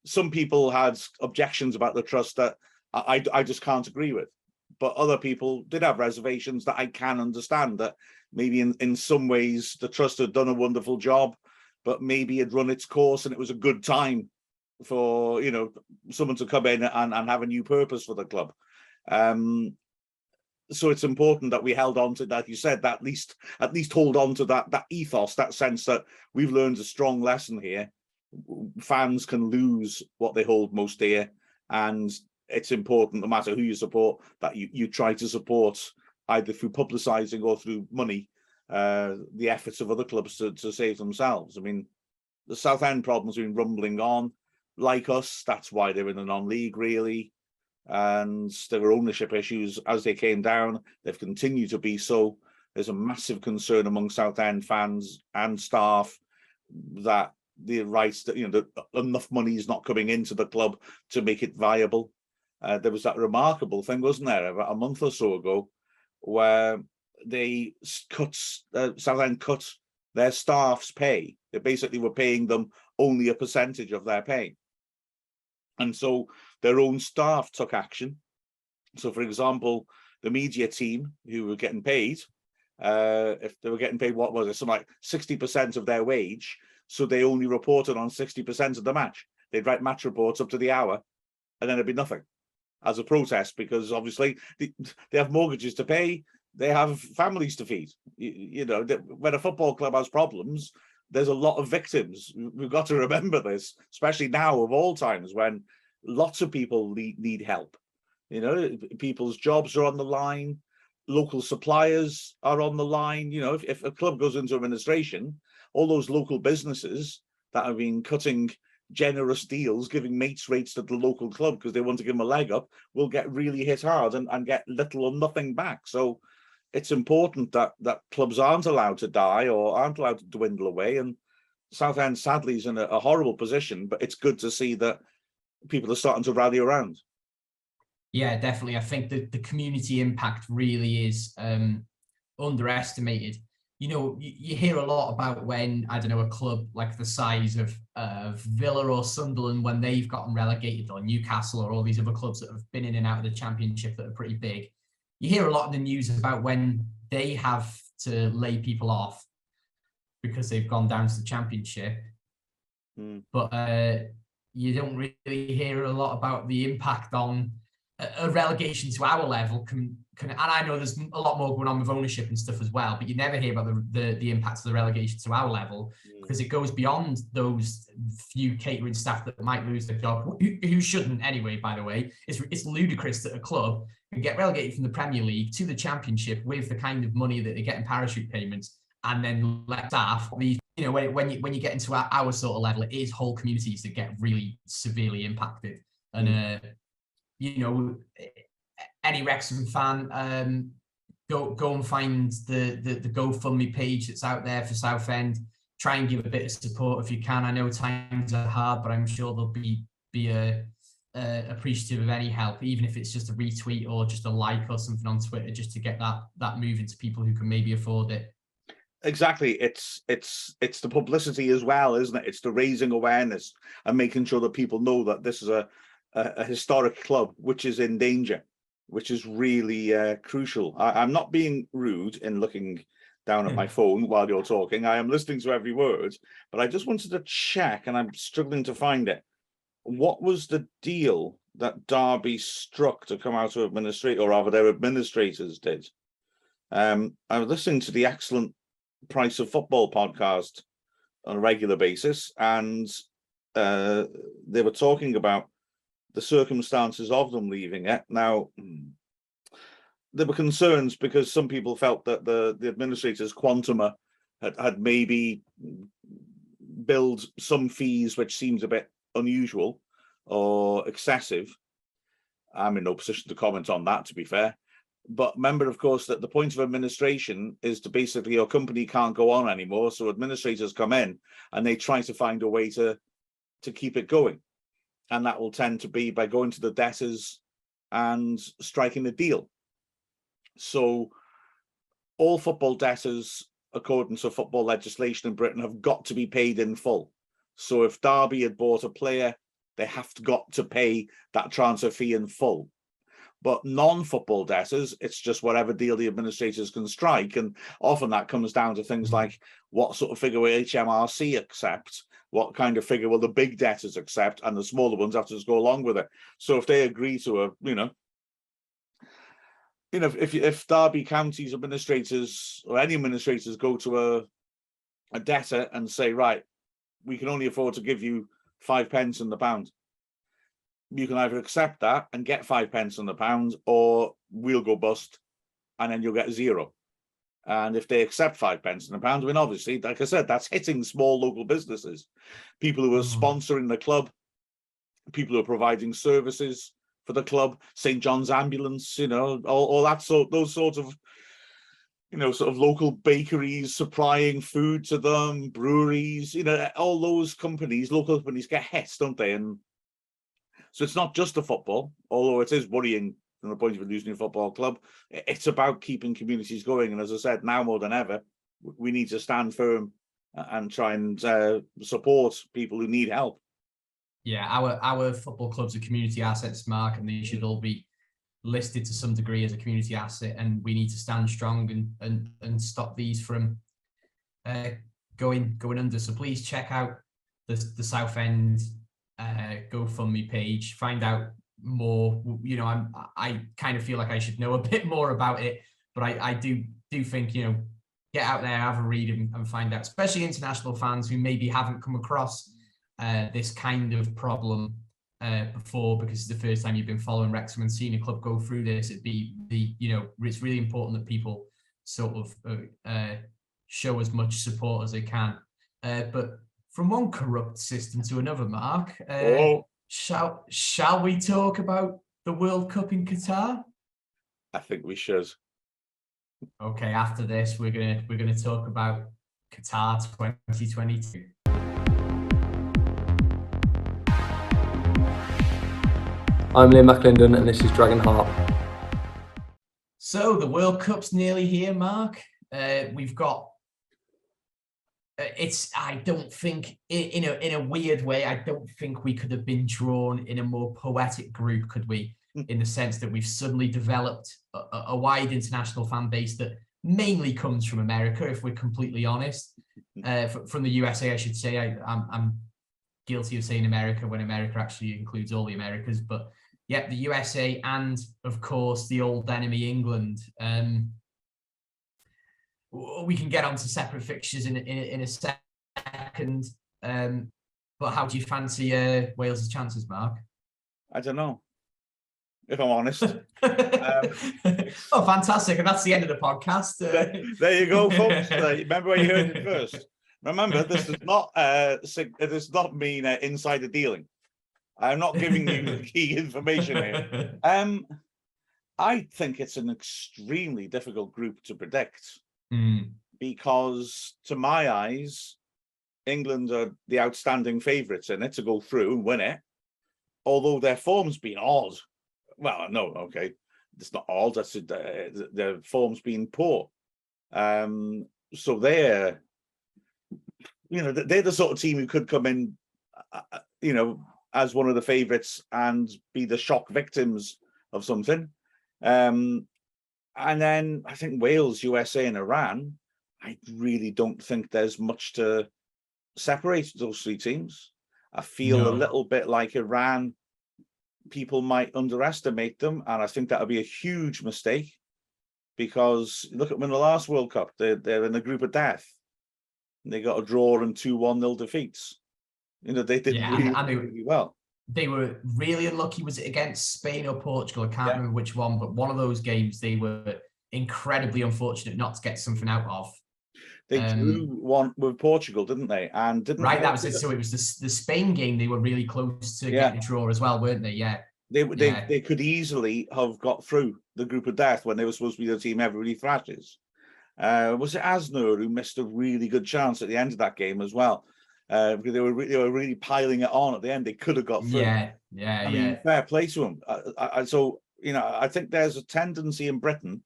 Speaker 3: some people had objections about the trust that I just can't agree with, but other people did have reservations that I can understand, that maybe in some ways the trust had done a wonderful job, but maybe it run its course and it was a good time for, you know, someone to come in and have a new purpose for the club. So it's important that we held on to that. You said that at least hold on to that ethos, that sense that we've learned a strong lesson here. Fans can lose what they hold most dear, and it's important, no matter who you support, that you try to support either through publicising or through money the efforts of other clubs to save themselves. I mean, the Southend problem's been rumbling on. Like us, that's why they're in the non-league, really. And there were ownership issues as they came down. They've continued to be so. There's a massive concern among Southend fans and staff that the rights that, you know, that enough money is not coming into the club to make it viable. There was that remarkable thing, wasn't there, about a month or so ago, where they Southend cut their staff's pay. They basically were paying them only a percentage of their pay. And so their own staff took action. So, for example, the media team who were getting paid, if they were getting paid, what was it, something like 60% of their wage, so they only reported on 60% of the match. They'd write match reports up to the hour, and then it'd be nothing as a protest, because obviously they have mortgages to pay, they have families to feed. You know, when a football club has problems, there's a lot of victims. We've got to remember this, especially now of all times, when lots of people need help. You know, people's jobs are on the line, local suppliers are on the line. You know, if a club goes into administration, all those local businesses that have been cutting generous deals, giving mates rates to the local club because they want to give them a leg up, will get really hit hard and get little or nothing back. So it's important that clubs aren't allowed to die or aren't allowed to dwindle away. And Southend, sadly, is in a horrible position, but it's good to see that people are starting to rally around.
Speaker 1: Yeah, definitely. I think that the community impact really is underestimated. You know, you hear a lot about when, I don't know, a club like the size of Villa or Sunderland, when they've gotten relegated, or Newcastle or all these other clubs that have been in and out of the Championship that are pretty big. You hear a lot in the news about when they have to lay people off because they've gone down to the Championship. But you don't really hear a lot about the impact on a relegation to our level can, and I know there's a lot more going on with ownership and stuff as well, but you never hear about the impact of the relegation to our level, because it goes beyond those few catering staff that might lose their job, who shouldn't anyway, by the way. It's ludicrous that a club can get relegated from the Premier League to the Championship with the kind of money that they get in parachute payments, and then let staff, you know, when you get into our sort of level, it is whole communities that get really severely impacted. And you know, any Wrexham fan, go and find the GoFundMe page that's out there for Southend. Try and give a bit of support if you can. I know times are hard, but I'm sure they'll be appreciative of any help, even if it's just a retweet or just a like or something on Twitter, just to get that moving to people who can maybe afford it.
Speaker 3: Exactly. It's the publicity as well, isn't it? It's the raising awareness and making sure that people know that this is a historic club which is in danger, which is really crucial. I'm not being rude in looking down at my phone while you're talking. I am listening to every word, but I just wanted to check, and I'm struggling to find it. What was the deal that Derby struck to come out of administration, or rather their administrators did? I was listening to the excellent Price of Football podcast on a regular basis, and they were talking about the circumstances of them leaving it. Now, there were concerns because some people felt that the administrators, Quantuma, had maybe billed some fees which seemed a bit unusual or excessive. I'm in no position to comment on that, to be fair. But remember, of course, that the point of administration is to basically your company can't go on anymore. So administrators come in and they try to find a way to keep it going. And that will tend to be by going to the debtors and striking a deal. So all football debtors, according to football legislation in Britain, have got to be paid in full. So if Derby had bought a player, they have got to pay that transfer fee in full. But non-football debtors, it's just whatever deal the administrators can strike. And often that comes down to things like what sort of figure will HMRC accept, what kind of figure will the big debtors accept, and the smaller ones have to just go along with it. So if they agree to if Derby County's administrators or any administrators go to a debtor and say, right, we can only afford to give you 5 pence in the pound, you can either accept that and get 5 pence on the pound, or we'll go bust and then you'll get 0. And if they accept 5 pence in the pound, I mean, obviously, like I said, that's hitting small local businesses, people who are sponsoring the club, people who are providing services for the club, St. John's Ambulance, all that those sorts of, sort of local bakeries supplying food to them, breweries, all those companies, local companies get hit, don't they? And so it's not just the football, although it is worrying from the point of losing a football club. It's about keeping communities going. And as I said, now more than ever, we need to stand firm and try and support people who need help.
Speaker 1: Yeah, our football clubs are community assets, Mark, and they should all be listed to some degree as a community asset. And we need to stand strong and stop these from going under. So please check out the Southend GoFundMe page, find out more. I kind of feel like I should know a bit more about it, but I do think, get out there, have a read and find out, especially international fans who maybe haven't come across this kind of problem before, because it's the first time you've been following Wrexham and seeing a club go through this. It's really important that people sort of show as much support as they can. But from one corrupt system to another, Mark, shall we talk about the World Cup in Qatar?
Speaker 3: I think we should.
Speaker 1: Okay, after this, we're gonna talk about Qatar 2022.
Speaker 5: I'm Liam McClendon and this is Dragonheart.
Speaker 1: So the World Cup's nearly here, Mark. We've got. I don't think, in a weird way, I don't think we could have been drawn in a more poetic group, could we? In the sense that we've suddenly developed a wide international fan base that mainly comes from America, if we're completely honest. From the USA, I should say. I'm guilty of saying America when America actually includes all the Americas, but yeah, the USA and of course the old enemy England. We can get onto separate fixtures in a second, but how do you fancy Wales' chances, Mark?
Speaker 3: I don't know, if I'm honest.
Speaker 1: Oh, fantastic. And that's the end of the podcast.
Speaker 3: There you go, folks. Remember where you heard it first. Remember, this does not mean insider dealing. I'm not giving you key information here. I think it's an extremely difficult group to predict because, to my eyes, England are the outstanding favourites in it to go through and win it, although their form's been odd. Well, no, okay, it's not odd. That's their form's been poor. So they're the sort of team who could come in, as one of the favourites and be the shock victims of something. And then I think Wales, USA, and Iran. I really don't think there's much to separate those three teams. I feel a little bit like Iran. People might underestimate them, and I think that would be a huge mistake, because look at them in the last World Cup. They're in a group of death. They got a draw and 2-1-0 defeats. They did really well.
Speaker 1: They were really unlucky. Was it against Spain or Portugal? I can't remember which one, but one of those games they were incredibly unfortunate not to get something out of.
Speaker 3: They drew one with Portugal, didn't they? And didn't
Speaker 1: that was it. So it was the Spain game. They were really close to getting a draw as well, weren't they? Yeah.
Speaker 3: They could easily have got through the group of death when they were supposed to be the team everybody thrashes. Was it Asnur who missed a really good chance at the end of that game as well? because they were really piling it on at the end. They could have got through. I mean, fair play to them. So I think there's a tendency in Britain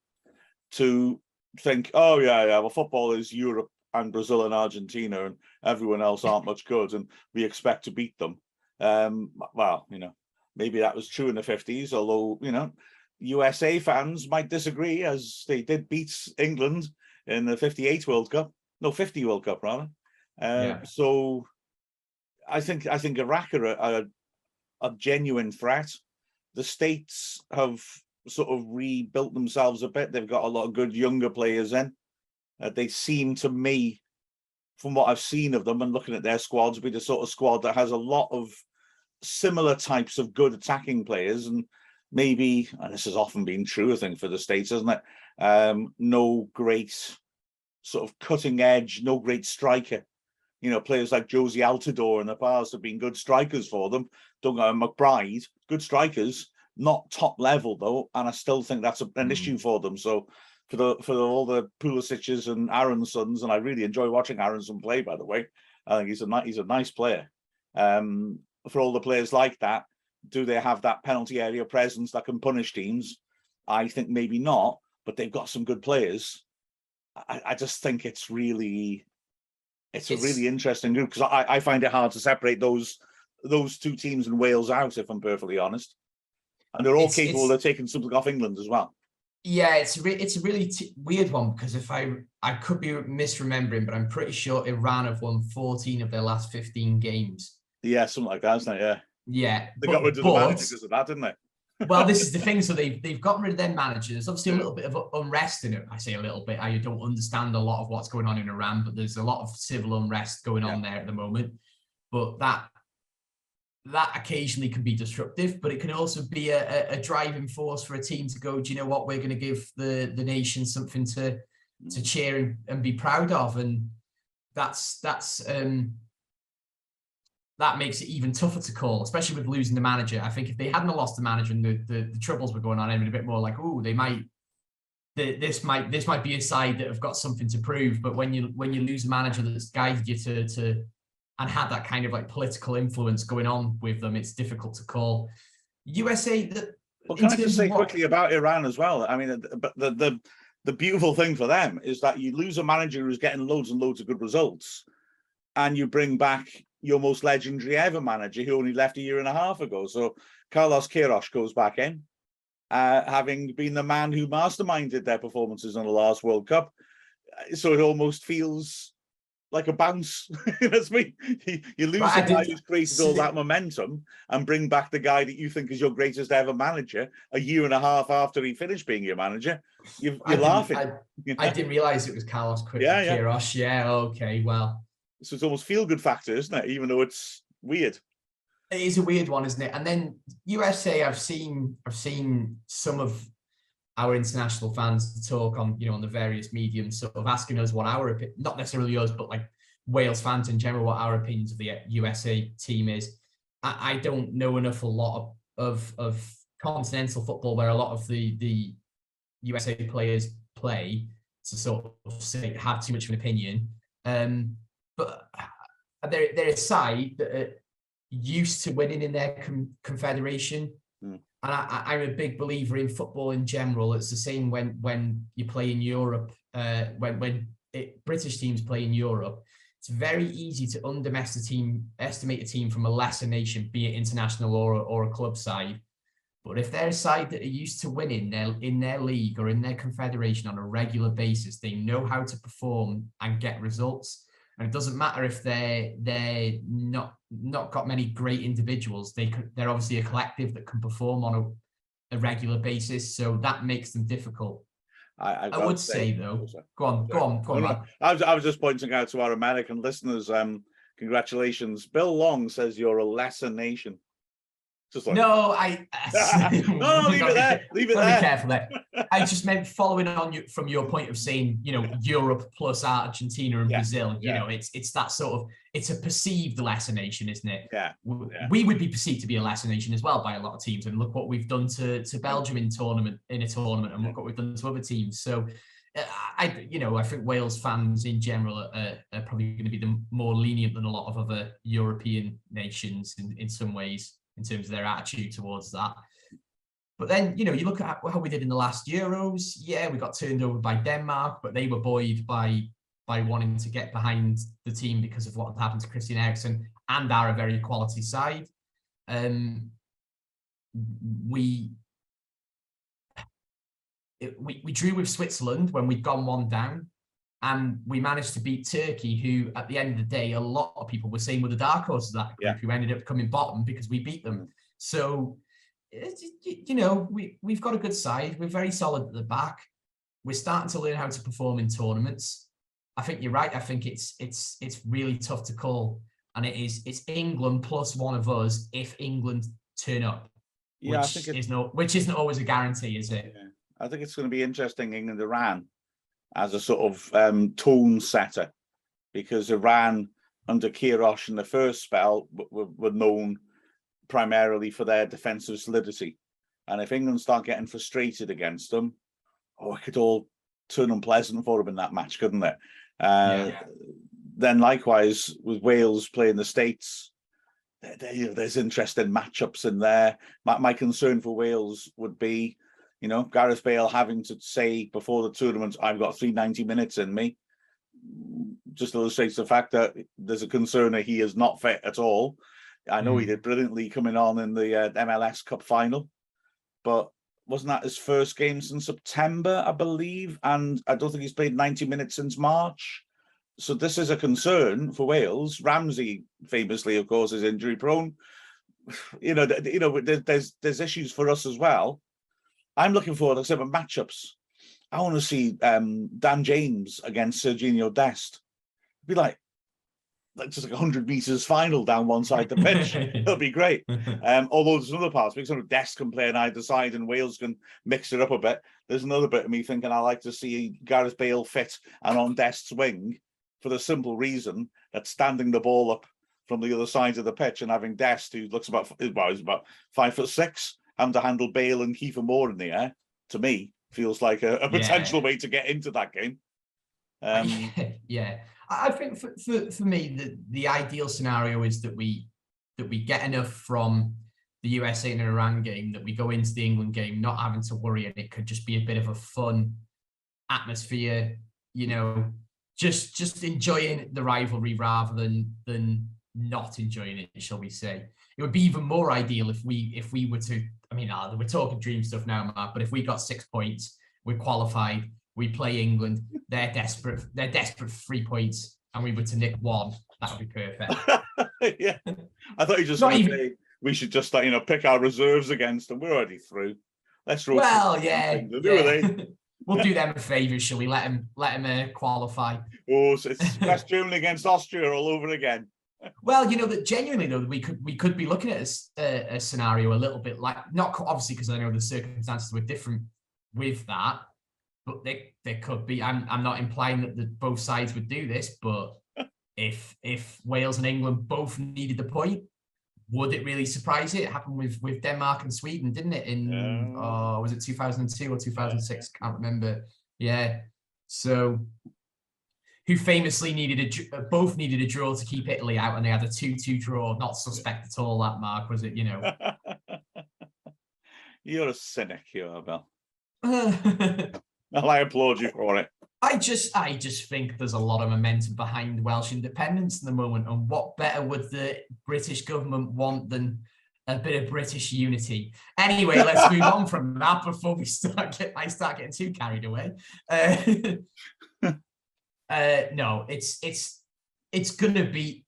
Speaker 3: to think, oh yeah, well, football is Europe and Brazil and Argentina, and everyone else aren't much good, and we expect to beat them. Well, maybe that was true in the 50s, although USA fans might disagree, as they did beat England in the 50 World Cup rather. So I think Iraq are a genuine threat. The States have sort of rebuilt themselves a bit. They've got a lot of good younger players in. They seem to me, from what I've seen of them and looking at their squads, be the sort of squad that has a lot of similar types of good attacking players, and maybe, and this has often been true, I think, for the States, hasn't it? No great sort of cutting edge, no great striker. Players like Josie Altidore in the past have been good strikers for them. McBride, good strikers, not top level though, and I still think that's an issue for them. So for all the Pulisic's and Aronsons, and I really enjoy watching Aronson play, by the way. I think he's a nice player. For all the players like that, do they have that penalty area presence that can punish teams? I think maybe not, but they've got some good players. I just think it's a really interesting group, because I find it hard to separate those two teams in Wales out, if I'm perfectly honest. And they're all capable of taking something off England as well.
Speaker 1: Yeah, it's a really weird one, because if I could be misremembering, but I'm pretty sure Iran have won 14 of their last 15 games.
Speaker 3: Yeah, something like that, isn't it? Yeah.
Speaker 1: Yeah.
Speaker 3: They got rid of the manager because of that, didn't they?
Speaker 1: Well, this is the thing. So they've gotten rid of their manager. There's obviously a little bit of unrest in it. I say a little bit. I don't understand a lot of what's going on in Iran, but there's a lot of civil unrest going on there at the moment. But that occasionally can be disruptive, but it can also be a driving force for a team to go, do you know what, we're going to give the nation something to cheer and be proud of. And that makes it even tougher to call, especially with losing the manager. I think if they hadn't lost the manager and the troubles were going on, I'd be a bit more like, oh, this might be a side that have got something to prove. But when you lose a manager that's guided you to and had that kind of like political influence going on with them, it's difficult to call. USA.
Speaker 3: Well, can I just say quickly about Iran as well? I mean, the beautiful thing for them is that you lose a manager who's getting loads and loads of good results, and you bring back your most legendary ever manager who only left a year and a half ago. So Carlos Queiroz goes back in, having been the man who masterminded their performances in the last World Cup. So it almost feels like a bounce. That's me. You lose the guy who's created all that momentum and bring back the guy that you think is your greatest ever manager a year and a half after he finished being your manager. You're laughing.
Speaker 1: I didn't realize it was Carlos Queiroz. Yeah. Okay. Well,
Speaker 3: so it's almost feel-good factor, isn't it? Even though it's weird.
Speaker 1: It is a weird one, isn't it? And then USA, I've seen some of our international fans talk on, on the various mediums, sort of asking us what our opinion, not necessarily us, but like Wales fans in general, what our opinions of the USA team is. I don't know enough a lot of continental football where a lot of the USA players play to sort of have too much of an opinion. But they're a side that are used to winning in their confederation. And I'm a big believer in football in general. It's the same when you play in Europe, when British teams play in Europe. It's very easy to estimate a team from a lesser nation, be it international or a club side. But if they're a side that are used to winning in their league or in their confederation on a regular basis, they know how to perform and get results. And it doesn't matter if they're not got many great individuals. They're obviously a collective that can perform on a regular basis. So that makes them difficult. I would say though. Go on.
Speaker 3: I was just pointing out to our American listeners. Congratulations, Bill Long says you're a lesser nation. Just like,
Speaker 1: no,
Speaker 3: no, leave it there. Leave it there.
Speaker 1: Be careful there. I just meant following on from your point of saying, Europe plus Argentina and Brazil. It's that sort of, it's a perceived lesser nation, isn't it?
Speaker 3: Yeah.
Speaker 1: We would be perceived to be a lesser nation as well by a lot of teams. And look what we've done to Belgium in a tournament, and look what we've done to other teams. So I think Wales fans in general are probably going to be more lenient than a lot of other European nations in some ways in terms of their attitude towards that. But then, you look at how we did in the last Euros. Yeah, we got turned over by Denmark, but they were buoyed by wanting to get behind the team because of what had happened to Christian Eriksen and are a very quality side. We drew with Switzerland when we'd gone 1 down, and we managed to beat Turkey, who at the end of the day, a lot of people were saying were the dark horses of that group, who ended up coming bottom because we beat them. So, we've got a good side. We're very solid at the back. We're starting to learn how to perform in tournaments. I think you're right. I think it's really tough to call, and it's England plus one of us if England turn up.
Speaker 3: Yeah,
Speaker 1: which isn't always a guarantee, is it?
Speaker 3: Yeah. I think it's going to be interesting, England-Iran, as a sort of tone setter, because Iran under Kirosh in the first spell were known primarily for their defensive solidity. And if England start getting frustrated against them, it could all turn unpleasant for them in that match, couldn't it? Then likewise, with Wales playing the States, there's interesting matchups in there. My concern for Wales would be, Gareth Bale having to say before the tournament, I've got 390 minutes in me, just illustrates the fact that there's a concern that he is not fit at all. I know he did brilliantly coming on in the MLS Cup final, but wasn't that his first game since September, I believe? And I don't think he's played 90 minutes since March. So this is a concern for Wales. Ramsey, famously, of course, is injury prone. There's issues for us as well. I'm looking forward to some matchups. I want to see Dan James against Serginho Dest. It'd be like just like 100 meters final down one side of the pitch. It'll be great. Although there's another part, because Dest can play on either side and Wales can mix it up a bit. There's another bit of me thinking I like to see Gareth Bale fit and on Dest's wing, for the simple reason that standing the ball up from the other side of the pitch and having Dest, who looks he's about 5'6", having to handle Bale and Kiefer Moore in the air, to me, feels like a potential way to get into that game.
Speaker 1: I think for me, the ideal scenario is that we get enough from the USA and Iran game that we go into the England game not having to worry, and it could just be a bit of a fun atmosphere, just enjoying the rivalry rather than not enjoying it, shall we say. It would be even more ideal if we were to, we're talking dream stuff now, Mark, but if we got 6 points, we're qualified, we play England, they're desperate for 3 points, and we were to nick 1, that would be perfect.
Speaker 3: Yeah. I thought you just say we should just pick our reserves against them. We're already through. Let's roll.
Speaker 1: Well, we'll do them a favour, shall we? Let them qualify.
Speaker 3: Oh, so it's West Germany against Austria all over again.
Speaker 1: Well, that genuinely though, we could be looking at a scenario a little bit like, not obviously because I know the circumstances were different with that, but there could be. I'm not implying that both sides would do this, but if Wales and England both needed the point, would it really surprise you? It happened with Denmark and Sweden, didn't it? Was it 2002 or 2006? Can't remember. Yeah. So, who famously both needed a draw to keep Italy out, and they had a 2-2 draw. Not suspect at all that, Mark, was it?
Speaker 3: You're a cynic, you are, Bill. Well, I applaud you for it.
Speaker 1: I just think there's a lot of momentum behind Welsh independence in the moment, and what better would the British government want than a bit of British unity? Anyway, let's move on from that before I start getting too carried away. No, it's going to be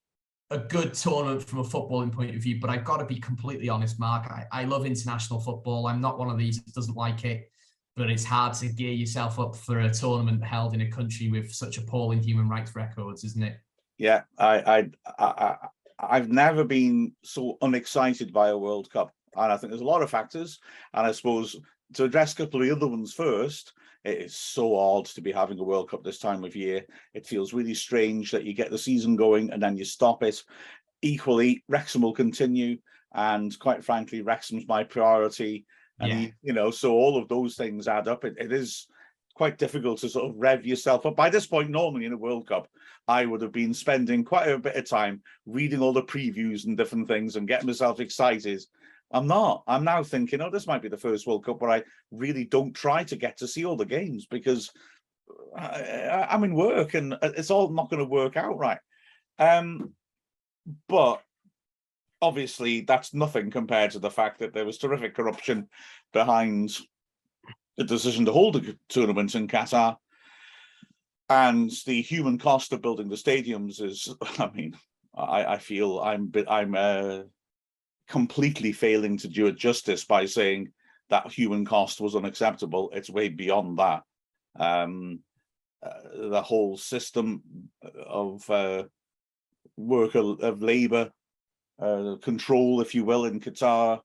Speaker 1: a good tournament from a footballing point of view, but I've got to be completely honest, Mark. I love international football. I'm not one of these that doesn't like it, but it's hard to gear yourself up for a tournament held in a country with such appalling human rights records, isn't it?
Speaker 3: Yeah, I've never been so unexcited by a World Cup, and I think there's a lot of factors. And I suppose to address a couple of the other ones first, it is so odd to be having a World Cup this time of year. It feels really strange that you get the season going and then you stop it. Equally, Wrexham will continue, and quite frankly, Wrexham's my priority. And so all of those things add up. It is quite difficult to sort of rev yourself up. By this point, normally in a World Cup, I would have been spending quite a bit of time reading all the previews and different things and getting myself excited. I'm not. I'm now thinking, oh, this might be the first World Cup where I really don't try to get to see all the games because I'm in work and it's all not going to work out right. But obviously, that's nothing compared to the fact that there was terrific corruption behind the decision to hold a tournament in Qatar. And the human cost of building the stadiums is, I mean, I feel I'm completely failing to do it justice by saying that human cost was unacceptable. It's way beyond that. The whole system of labor control, if you will, in Qatar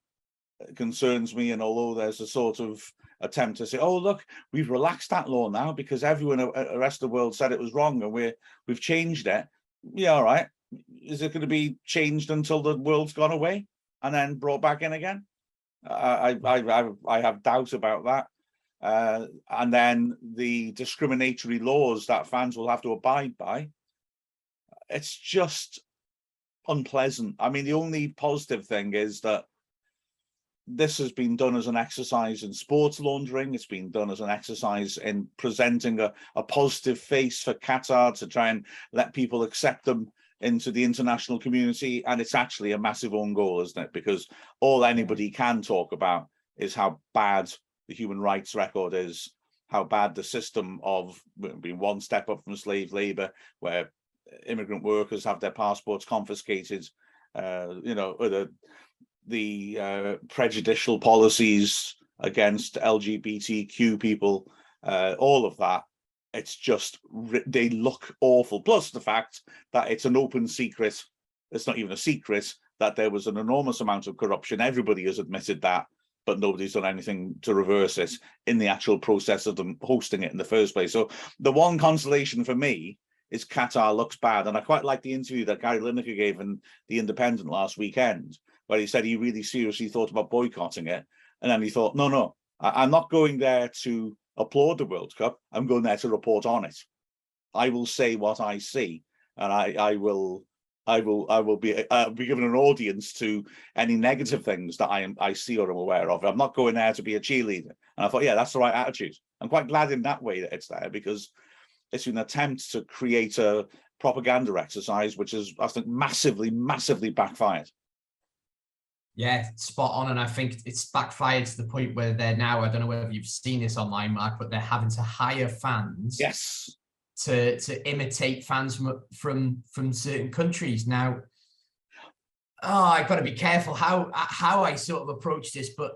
Speaker 3: concerns me. And although there's a sort of attempt to say, oh, look, we've relaxed that law now because everyone the rest of the world said it was wrong and we've changed it. Yeah, all right. Is it going to be changed until the world's gone away and then brought back in again? I have doubt about that. And then the discriminatory laws that fans will have to abide by. It's just unpleasant. I mean, the only positive thing is that this has been done as an exercise in sports laundering. It's been done as an exercise in presenting a positive face for Qatar to try and let people accept them into the international community. And it's actually a massive own goal, isn't it? Because all anybody can talk about is how bad the human rights record is, how bad the system of being one step up from slave labor, where immigrant workers have their passports confiscated, or the prejudicial policies against LGBTQ people, all of that. It's just, they look awful. Plus the fact that it's an open secret, it's not even a secret, that there was an enormous amount of corruption. Everybody has admitted that, but nobody's done anything to reverse it in the actual process of them hosting it in the first place. So the one consolation for me is Qatar looks bad. And I quite like the interview that Gary Lineker gave in The Independent last weekend, where he said he really seriously thought about boycotting it. And then he thought, no, I'm not going there to applaud the World Cup. I'm going there to report on it. I will say what I see, and I will be given an audience to any negative things that I see or am aware of. I'm not going there to be a cheerleader. And I thought, yeah, that's the right attitude. I'm quite glad in that way that it's there, because it's an attempt to create a propaganda exercise, which is, I think, massively backfired.
Speaker 1: Yeah, spot on. And I think it's backfired to the point where they're now, I don't know whether you've seen this online, Mark, but they're having to hire fans.
Speaker 3: Yes.
Speaker 1: To imitate fans from certain countries. Now, I've got to be careful how I sort of approach this, but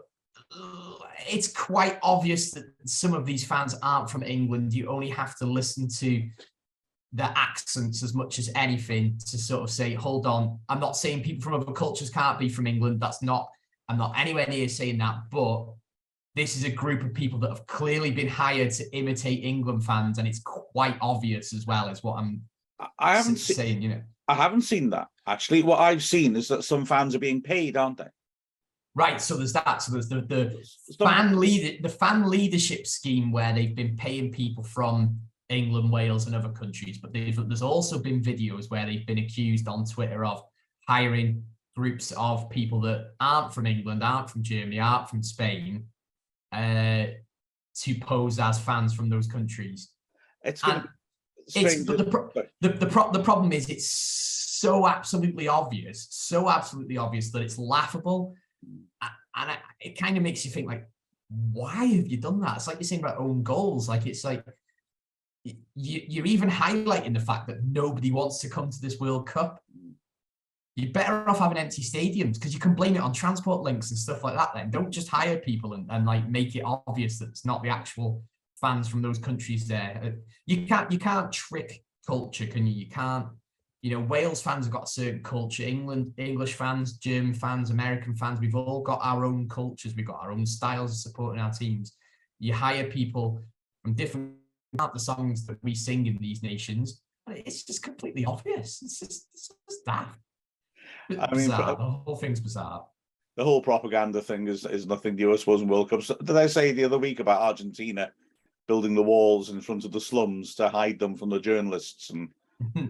Speaker 1: it's quite obvious that some of these fans aren't from England. You only have to listen to their accents as much as anything to sort of say, hold on, I'm not saying people from other cultures can't be from England. I'm not anywhere near saying that, but this is a group of people that have clearly been hired to imitate England fans, and it's quite obvious as well as what I haven't saying, you know.
Speaker 3: I haven't seen that, actually. What I've seen is that some fans are being paid, aren't they?
Speaker 1: Right, so there's that. So there's the fan leadership scheme where they've been paying people from England, Wales, and other countries. But there's also been videos where they've been accused on Twitter of hiring groups of people that aren't from England, aren't from Germany, aren't from Spain, to pose as fans from those countries. The problem is it's so absolutely obvious that it's laughable, and it kind of makes you think, like, why have you done that? It's like you're saying about own goals. Like, it's like you're even highlighting the fact that nobody wants to come to this World Cup. You're better off having empty stadiums, because you can blame it on transport links and stuff like that. Then don't just hire people and like make it obvious that it's not the actual fans from those countries there. You can't trick culture, can you? You can't. You know, Wales fans have got a certain culture. English fans, German fans, American fans. We've all got our own cultures. We've got our own styles of supporting our teams. You hire people from different the songs that we sing in these nations. It's just completely obvious. It's just daft. I mean, the whole thing's bizarre.
Speaker 3: The whole propaganda thing is nothing new, I suppose, in World Cups. Did I say the other week about Argentina building the walls in front of the slums to hide them from the journalists. And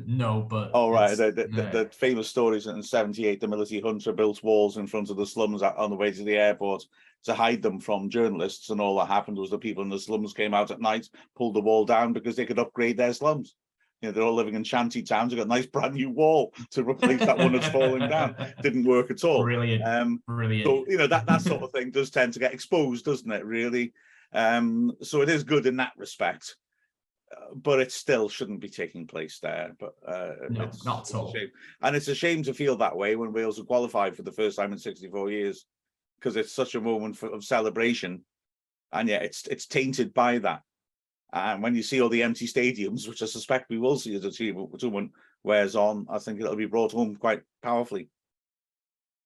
Speaker 1: No, but
Speaker 3: oh right,
Speaker 1: it's-
Speaker 3: the famous stories in '78, the military junta built walls in front of the slums on the way to the airport to hide them from journalists, and all that happened was the people in the slums came out at night, pulled the wall down because they could upgrade their slums. You know, they're all living in shanty towns. They've got a nice brand new wall to replace that one that's falling down. Didn't work at all.
Speaker 1: Brilliant. Brilliant.
Speaker 3: So you know that sort of thing does tend to get exposed, doesn't it? Really. So it is good in that respect, but it still shouldn't be taking place there. But
Speaker 1: No,
Speaker 3: it's,
Speaker 1: not at all.
Speaker 3: a shame. And it's a shame to feel that way when Wales have qualified for the first time in 64 years, because it's such a moment of celebration, and yeah, it's tainted by that. And when you see all the empty stadiums, which I suspect we will see as the tournament wears on, I think it'll be brought home quite powerfully.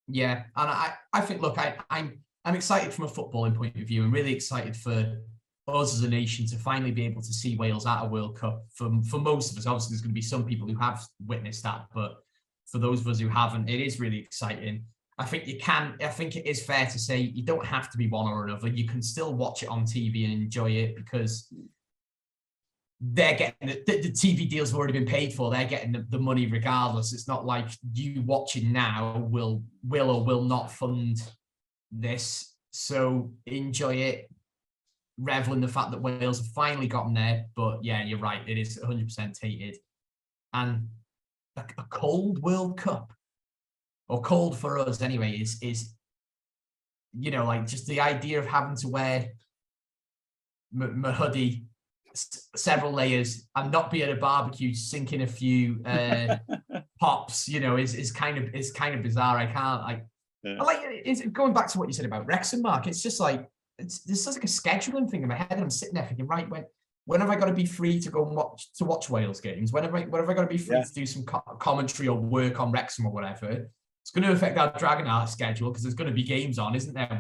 Speaker 1: Yeah, and I think, look, I'm excited from a footballing point of view, and really excited for us as a nation to finally be able to see Wales at a World Cup. For most of us, obviously, there's going to be some people who have witnessed that, but for those of us who haven't, it is really exciting. I think it is fair to say you don't have to be one or another. You can still watch it on TV and enjoy it, because they're getting the TV deals have already been paid for. They're getting the money regardless. It's not like you watching now will or will not fund this. So enjoy it, revel in the fact that Wales have finally gotten there. But yeah, you're right, it is 100% tainted. And a cold World Cup, or cold for us anyway, is you know, like, just the idea of having to wear my hoodie several layers and not be at a barbecue sinking a few pops, you know, is kind of bizarre. I can't I like it's going back to what you said about Wrexham, Mark. It's just like there's like a scheduling thing in my head, and I'm sitting there thinking, right, when have I got to be free to go and watch Wales games? When have I got to be free to do some commentary or work on Wrexham or whatever? It's going to affect our Dragonheart schedule, because there's going to be games on, isn't there?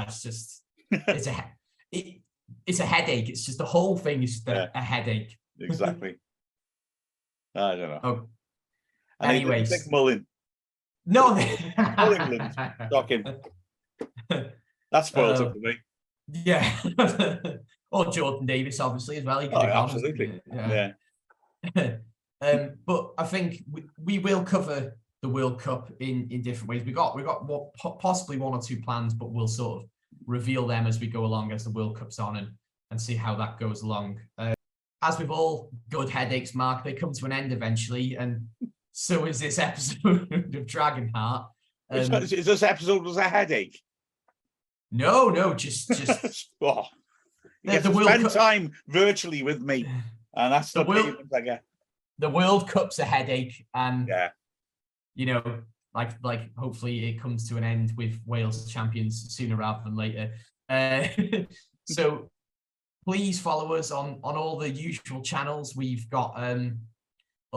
Speaker 1: It's just it's a headache. It's just the whole thing is just a headache.
Speaker 3: Exactly. I don't know.
Speaker 1: Oh,
Speaker 3: And
Speaker 1: anyways,
Speaker 3: Nick Mullin.
Speaker 1: no,
Speaker 3: All England. Shocking. That spoils it for me.
Speaker 1: Yeah. Or Jordan Davis, obviously, as well. He could have gone,
Speaker 3: absolutely.
Speaker 1: yeah. But I think we will cover the World Cup in different ways. We got possibly one or two plans, but we'll sort of reveal them as we go along, as the World Cup's on, and see how that goes along. As with all good headaches, Mark, they come to an end eventually, and so is this episode of Dragonheart.
Speaker 3: Is this episode was a headache?
Speaker 1: No, just
Speaker 3: oh, you get
Speaker 1: the
Speaker 3: to
Speaker 1: World
Speaker 3: spend
Speaker 1: Cup
Speaker 3: time virtually with me, and that's the payment I get.
Speaker 1: The World Cup's a headache, and
Speaker 3: yeah,
Speaker 1: you know, like hopefully it comes to an end with Wales champions sooner rather than later. So please follow us on all the usual channels. We've got a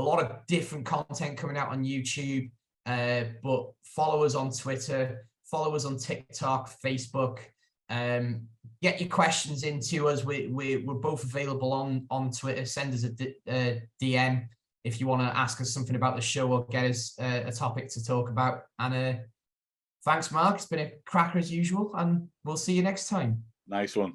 Speaker 1: lot of different content coming out on YouTube, but follow us on Twitter, follow us on TikTok, Facebook. Get your questions into us. We're both available on Twitter. Send us a DM if you want to ask us something about the show or get us a topic to talk about. And thanks, Mark. It's been a cracker as usual, and we'll see you next time.
Speaker 3: Nice one.